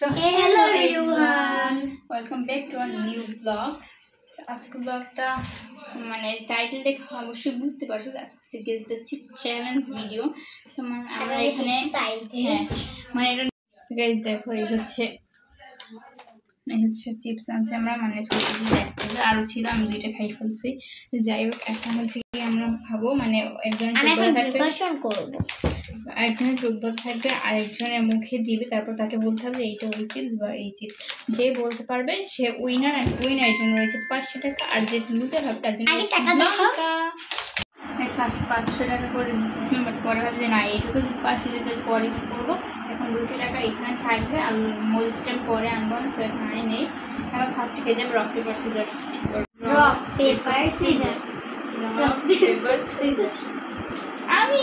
So hello everyone, welcome back to our new vlog. So আজকে ব্লগটা মানে title দেখে অবশ্যই বুঝতে পারছো আজকে গেস দিচ্ছি চ্যালেঞ্জ ভিডিও। সো আমরা এখানে হ্যাঁ মানে এটা গাইস দেখো এই হচ্ছে চিপস আনছে আমরা মানে ছোটগুলো দেখতে আরো ছিল আমি দুইটা খাই ফেলছি। যাই হোক এখন হচ্ছে কি আমরা খাবো মানে একজনের চোখ বন্ধ থাকবে আরেকজনের মুখে দিবে তারপর তাকে বলতে হবে এইটা ওই চিপস বা এই চিপস যে বলতে পারবে সে উইনার আর উইনারের জন্য রয়েছে 500 টাকা আর যে লুজার হবে তার জন্য 500 টাকা করে দিচ্ছিলাম বাট পরে ভাবছি না এইটুকু যদি 500 দিতে পরে কি করবো এখন 200 টাকা এখানে থাকবে আর মরিচটা পরে আনবো সো এখানে নেই এখন ফার্স্ট খেয়ে যাবে রক পেপার সিজার আমি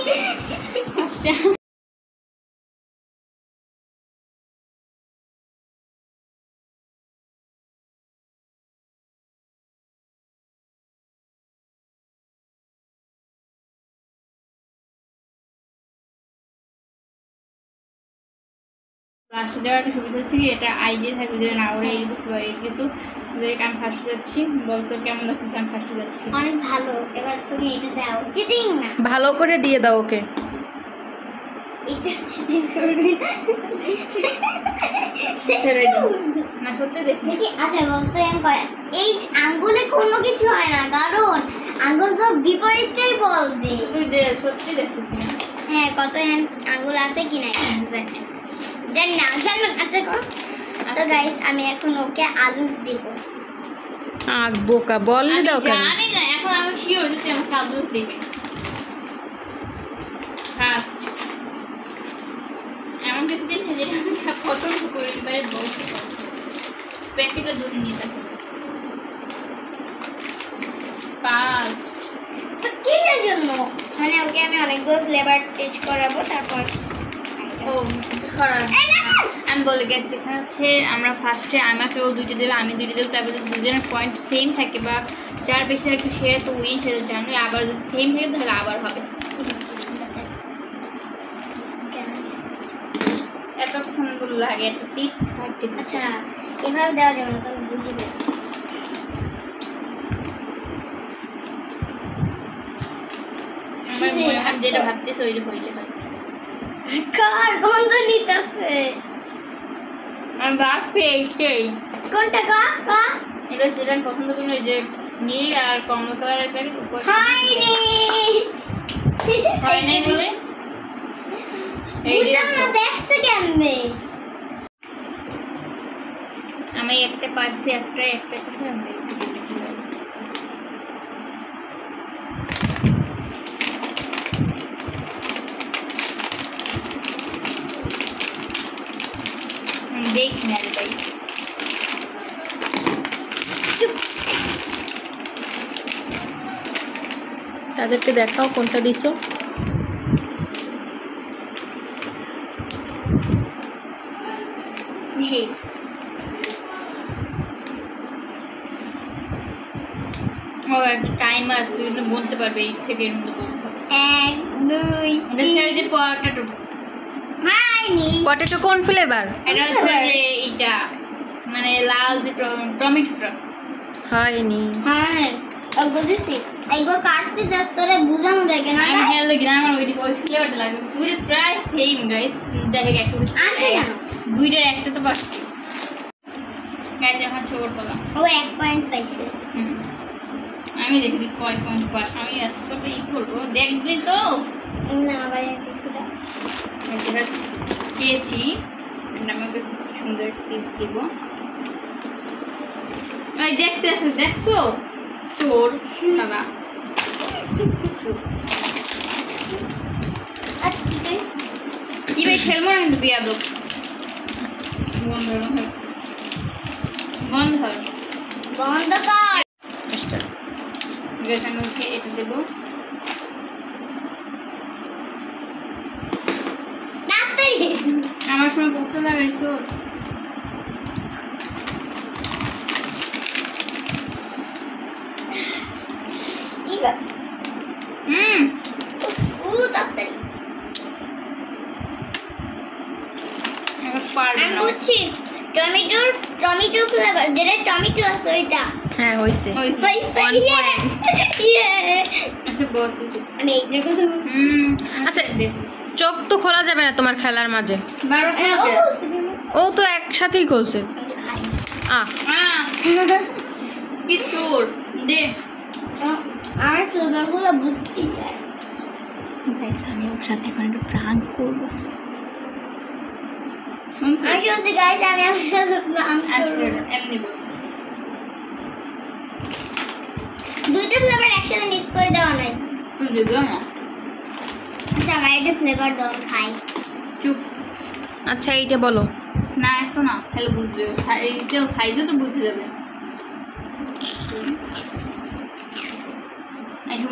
লাস্টে দেওয়ার একটা সুবিধা হচ্ছে কি এটা আইডিয়া থাকবে যে না ওরা এই কিছু বা এই কিছু আমি ফার্স্ট যাচ্ছি বলতো কেমন লাগছে আমি ফার্স্ট যাচ্ছি অনেক ভালো। এবার তুমি এটা দাও চিটিং না ভালো করে দিয়ে দাও ওকে এটা চিটিং করবি ছেড়ে দাও না সত্যি দেখি আচ্ছা বলতে এই আঙ্গুলে কোনো কিছু হয় না কারণ আঙ্গুল তো বিপরীতটাই বলবে তুই সত্যি দেখছিস না হ্যাঁ কত আঙ্গুল আছে কি না জানি না আচ্ছা তো গাইস আমি এখন ওকে আলুস দিব আগ বোকা বল দাও কেন জানি না এখন আমি শিওর যে তুই আমাকে আলুস দিবি ফার্স্ট এমন কিছু দিস না যেটা আমি পছন্দ করি তাই বলতে প্যাকেটটা দূরে নিয়ে যাবো ফার্স্ট কিসের জন্য মানে ওকে আমি অনেকগুলো ফ্লেভার টেস্ট করাবো তারপর ও আমি বলে গেছি এখানে হচ্ছে আমরা ফার্স্টে আমাকে ও দুইটা দেবে আমি দুইটা দেবো তারপর যদি দুজনের পয়েন্ট সেম থাকে বা যার বেশি একটু সে তো উইন সেটা জানো আবার যদি সেম থাকে তাহলে আবার হবে এতক্ষণ লাগে একটা সিক্স থাকতে আচ্ছা এভাবে দেওয়া যাবে না তুমি বুঝে গেছি আমার মনে হয় যেটা ভাবতেছে ওইটা হইলে হয় কার গন্ধ নিতেছে আমি ভাবছি এইটাই কোনটা কা এটা যেটা পছন্দ করলো এই যে নীল আর কমলা কালারের প্যাকেট উপর হাই রে হয় নাই বলে এই যে দেখতে কেমনে আমি একটা পারছি একটা করছি আমি দেখছি এটা কি হয় देख मेरे भाई তাদেরকে দেখাও কোনটা দিছো নেই ও একটা টাইমার আছে কিন্তু বলতে পারবে এই থেকে এর মধ্যে বলতে হবে 1 2 এটা যে পটেটো পটেটো কোন ফ্লেভার এটা হচ্ছে যে এইটা মানে লাল যে টমেটোটা হয়নি হ্যাঁ বুঝেছি এইগো কাটছি জাস্ট তোরে বুঝানো দেখে না আমি হেল লাগি না আমার ওই ফ্লেভারটা লাগে দুইটা প্রায় সেম গাইস যাই হোক একটু আচ্ছা দুইটার একটা তো পাচ্ছি গাইস এখন ছোট বলা ও 1 পয়েন্ট পাইছে আমি দেখি কয় পয়েন্ট পাস আমি এতটা ই করবো দেখবি তো না আবার কিছুটা এটা খেয়েছি আমি ওকে সুন্দর চিপস দিব এই দেখতেছে দেখছো চোর দাদা কি ভাই খেলবো না কিন্তু বিয়া দেব বন্ধ কর ঠিক আছে আমি ওকে এটা দেবো আমার সময় পড়তে লাগাইছোস তাড়াতাড়ি পারবে আমি না বুঝছি টমেটো ফ্লেভার, যেটা টমেটো আছে ওইটা। হ্যাঁ হইছে। হয়েছে। হইছে। One point. আচ্ছা গত আমি এইটার কথা বলছি। আচ্ছা চোখ তো খোলা যাবে না তোমার খেলার মাঝে। বারো ও বলছি কেন? ও তো একসাথেই খুলছে। আমি খাই। কি তোর দে আমার ফ্লেভারগুলো বুঝতে যায়। গাইস আমি ওর সাথে এখন একটু প্রাঙ্ক করব। আমি শুনছি গাইস, আমি আমার সাথে প্ল্যান আসলে করব। এমনি বলছি দুইটা ফ্লেভার একসাথে মিক্স করে দেওয়া নাই। তুমি দেবে না আচ্ছা আমার একটা ফ্লেভার দাও, আমি খাই। চুপ আচ্ছা এইটা বলো। না এত না তাহলে বুঝবে এইটাও সাইজও তো বুঝে যাবে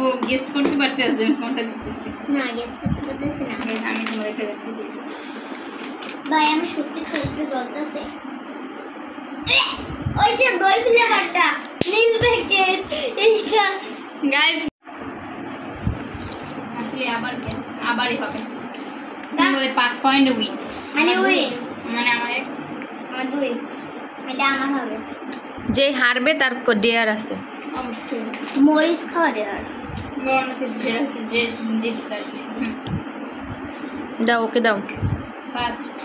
ও গেস করতে পারতে আছে আমি কোনটা দিতেছি না গেস করতে পারতেছি না। আমি তোমাদেরকে দেখতে দিই ভাই আমি সত্যি চলতে চলতেছে। ওই যে দই ফ্লেভারটা, নীল প্যাকেট, এইটা। গাইস আসলে আবারই হবে সিম্বলে 5 পয়েন্ট উইন মানে উইন, মানে আমার আমার দুই, এটা আমার হবে। যে হারবে তার ডেয়ার আছে। অবশ্যই মরিচ খাওয়া দেওয়ার। বড় কিছু যেটা হচ্ছে যে জিততে পারে দাও ওকে দাও। ফার্স্ট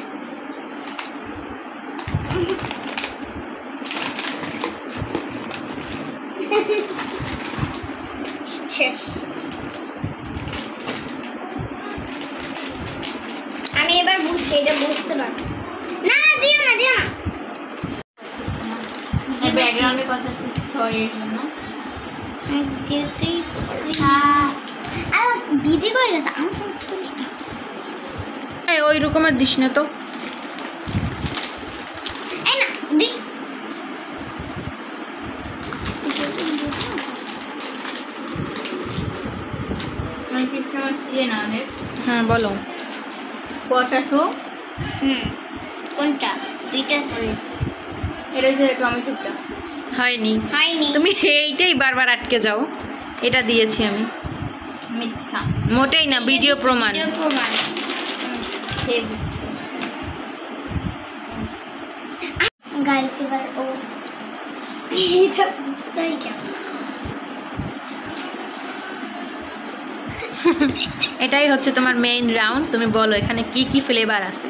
শেষ। আমি এবার বুঝছি, এটা বুঝতে পারবো না। দিও না, দিও না। ব্যাকগ্রাউন্ডে কথা হচ্ছে সরি এর জন্য দিতেই পারি। আর দিদি কই গেছে? আমার ফোন তো এটা। এই ওই রকমের দিস না তো। এই না দিস। মানে চিপস আমার চেনা অনেক হ্যাঁ বলো। পটাটো কোনটা? দুইটা এটা হচ্ছে টমেটোটা হয়নি। হয়নি। তুমি এইটাই বারবার আটকে যাও। এটা দিয়েছি আমি। মিথ্যা মোটেই না, ভিডিও প্রমাণ। ভিডিও প্রমাণ। খেয়ে বুঝতে গাইস এবার ও এটা বুঝতেই কেন। এটাই হচ্ছে তোমার মেইন রাউন্ড। তুমি বলো এখানে কি কি ফ্লেভার আছে।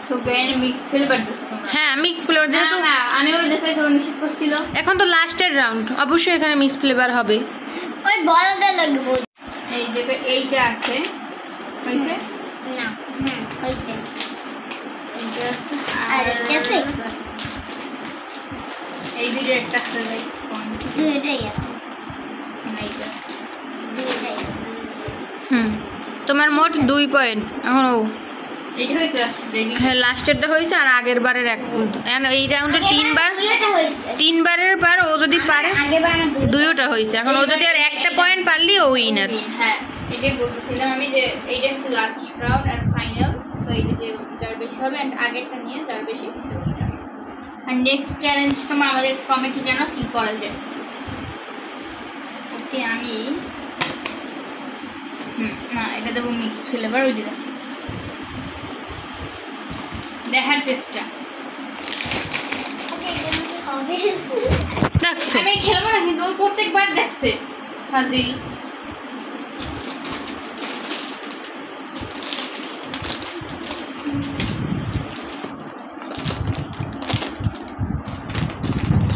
তো ব্যান্ড মিক্স ফ্লেভার দিস তোমরা হ্যাঁ মিক্স ফ্লেভার যেহেতু না আমি ওর দেশে সব নিষেধ করছিল এখন তো লাস্টের রাউন্ড, অবশ্যই এখানে মিক্স ফ্লেভার হবে। ওই বলটা লাগবে। এই যে এইটা আছে হইছে না হইছে। এইটা আছে আর এটা আছে? এই দুইটা একটা আছে ভাই দুইটাই আছে, এইটা দুইটাই আছে। তোমার মোট 2 পয়েন্ট। এখন ও এইটা হইছে লাস্ট হ্যাঁ লাস্টেরটা হয়েছে আর আগের বারের এই রাউন্ডে দুইটা হইছে। 3 বারের পর ও যদি পারে আগেরবার আমার দুইটা হয়েছে। এখন ও যদি আর একটা পয়েন্ট পারলি ও উইনার। হ্যাঁ এটাই বলতেছিলাম আমি যে এইটা হচ্ছে লাস্ট রাউন্ড আর ফাইনাল। সো এইটা যে যার বেশি হবে এন্ড আগেরটা নিয়ে যার বেশি সে উইনার। আর নেক্সট চ্যালেঞ্জ তোমার আমাদের কমেন্টে জানাও কি করা যায়। ওকে আমি না এটা দেবো মিক্স ফ্লেভার ওই দিলাম দেখার চেষ্টা। আচ্ছা এটা কি হবে? দেখছো আমি খেলবো না কিন্তু ও প্রত্যেকবার দেখছে হাজির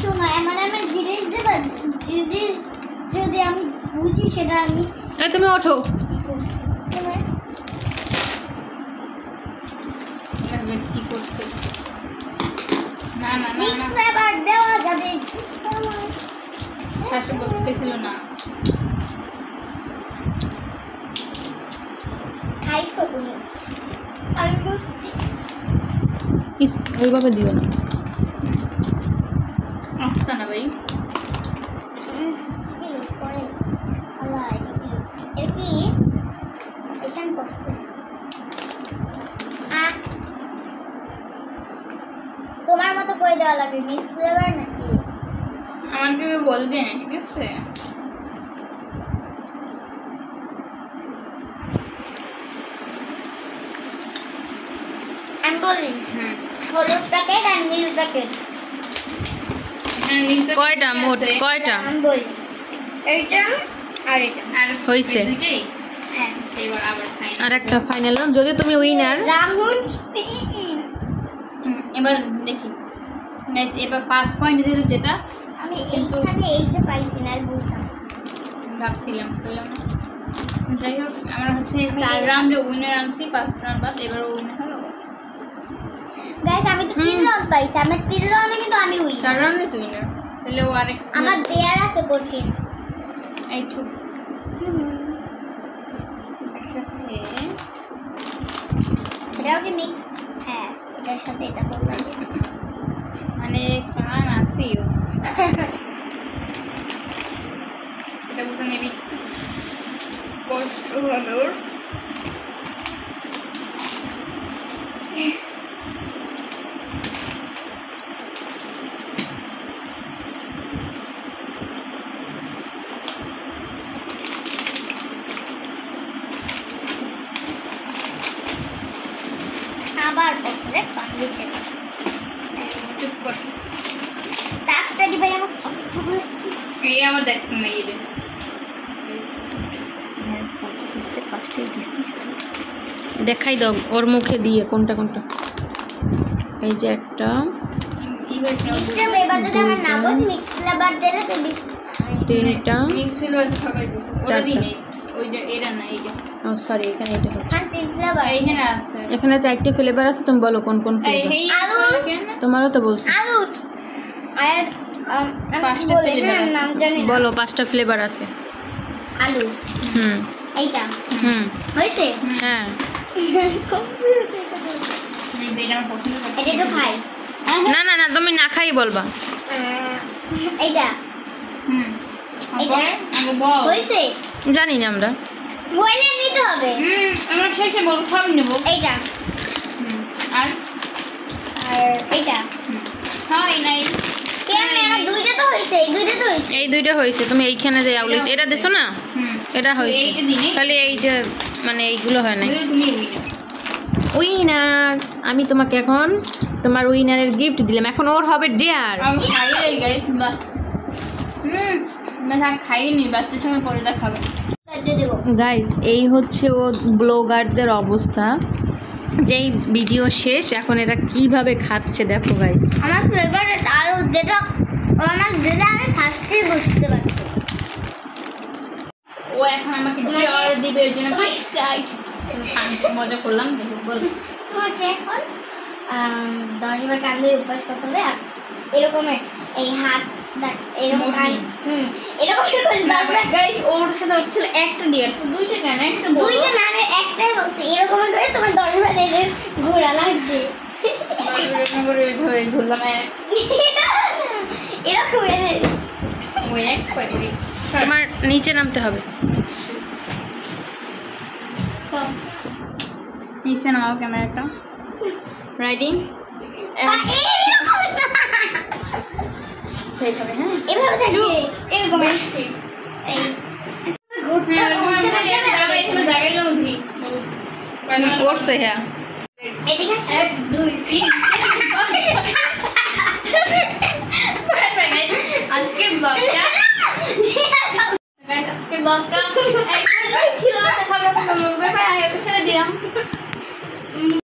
সময় মানে আমি জিনিস দেব, জিনিস যদি আমি বুঝি সেটা আমি এই তুমি ওঠো। কি করছি। তোমার কি করছে না না না মিক্স না ফ্লেভার দেওয়া যাবে। ফার্স্ট বলতে ছিল না খাইছো তুমি? আমি বুঝছি। ওইভাবে দিও না। আসতা না ভাই কি করে আল্লাহ এটা কি এখানে করছে। তোমার মতো কই দেওয়া লাগবে মিক্স ফ্লেভার নাকি? আমার কেউ বলবে না ঠিক আছে আমি বল বলি হ্যাঁ হলুদ প্যাকেট আর নীল প্যাকেট। এখানে নীল packet কয়টা মোট আছে। কয়টা? আমি বলি এইটা আর এটা। আর হইছে। এই দুইটাই হ্যাঁ আচ্ছা, এবার আবার ফাইনাল আর একটা ফাইনাল রাউন্ড, যদি তুমি উইনার। রাহুল 3। এবার দেখি গাইস এবার 5 পয়েন্ট যেটা আমি কিন্তু- এইখানে এইটা পাইছি না, আর বুঝতাম ভাবছিলাম পেলাম না। যাই হোক আমরা হচ্ছে 4 রাউন্ডে উইনার আনছি, 5 রাউন্ড বাদ এবার উইনার হলো। গাইস আমি তো 3 রাউন্ড পাইছি, আমার 3 রাউন্ডে কিন্তু আমি উইন। 4 রাউন্ডে তুই উইনার, তাহলে ও আরেক আমার দেয়ার আছে কঠিন। এই টুক একসাথে এটাও কি মিক্স? হ্যাঁ এটার সাথে এটা বললাম। মানে কান আছে ও এটা বুঝে নেবি একটু কষ্ট হবে ওর। আবার বসে রে সঙ্গীতে চুপ কর। তাড়াতাড়ি ভাই আমার এই আমার দেখ মেয়ে দেখাই দাও ওর মুখে দিয়ে কোনটা কোনটা। এই যে একটা, মিক্সড এবার যদি আমার না বসে মিক্স ফ্লেভার দিলে তো তিনটা, মিক্স ফ্লেভার সবাই বসে ওটা দিই নেই, ওইটা এটা না এইটা ও সরি এখানে এটা হচ্ছে। আর 3 ফ্লেভার এইখানে আছে। এখানে 4টে ফ্লেভার আছে, তুমি বলো কোন কোন এই ফ্লেভার। এই আলু। এখানে তোমারও তো বলছি। আলুস আর আমি 5টা বলি flavor হ্যাঁ, আছে। নাম জানি না। বলো 5টা ফ্লেভার আছে। আলু হুম এইটা হুম হয়েছে হ্যাঁ। কনফিউজ হয়ে গেছে। এটা আমার পছন্দ করে। এটা একটু খাই না না না তুমি না খাই বলবা। এইটা হুম এইটা? তারপরে আগে বল। হয়েছে জানি না আমরা। বইলে নিতে হবে আমরা শেষে বলবো সব নেব। এইটা আর আর এইটা হয় নাই কেমন আমার দুইটা তো হয়েছে এই দুইটা তো হয়েছে এই দুইটা হয়েছে, তুমি এইখানে যে আউলিস এটা দিছো না, এটা হয়েছে। এইটা দিনে খালি এই যে মানে এইগুলো হয় না। তুমি উইনার। উইনার আমি তোমাকে এখন তোমার উইনারের গিফট দিলাম, এখন ওর হবে ডেয়ার। আমি খাই রে গাইস বা না থাক খাইনি, বাচ্চা সঙ্গে পরে দেখাবে। কেটে দেবো গাইস এই হচ্ছে ও ব্লগারদের অবস্থা, যেই ভিডিও শেষ এখন এরা কিভাবে খাচ্ছে দেখো গাইস। আমার ফেভারিট আলু যেটা আমার দিলে আমি ফার্স্টেই বুঝতে পারছি ও এখন আমাকে ডেয়ার দিবে, এর জন্য এক্সাইট। মজা করলাম, বল। তোমাকে এখন 10 বার কান দিয়ে অভ্যাস করতে হবে আর এরকম এই হাত এরকম কান এরকম করে 10 বার গাইস ওর সাথে ছিল একটা ডিয়ার, তো দুইটা কেন, একটা বড় দুইটা না আমি একটাই বলছি এরকম করে তোমার 10 বার এর ঘোরা লাগবে ঘুরলাম এরকম ওই এক তোমার নিচে নামতে হবে। নিচে নামাও ক্যামেরাটা, রাইডিং সেইভাবে। হ্যাঁ এভাবে থাকবে এরকম দেখছি। এই ঘুরতে করছে হ্যাঁ। এদিকে আসো। 1 2 3 আজকের ব্লগটা আজকের ব্লগটা ছিল, খাবার ছেড়ে দিলাম।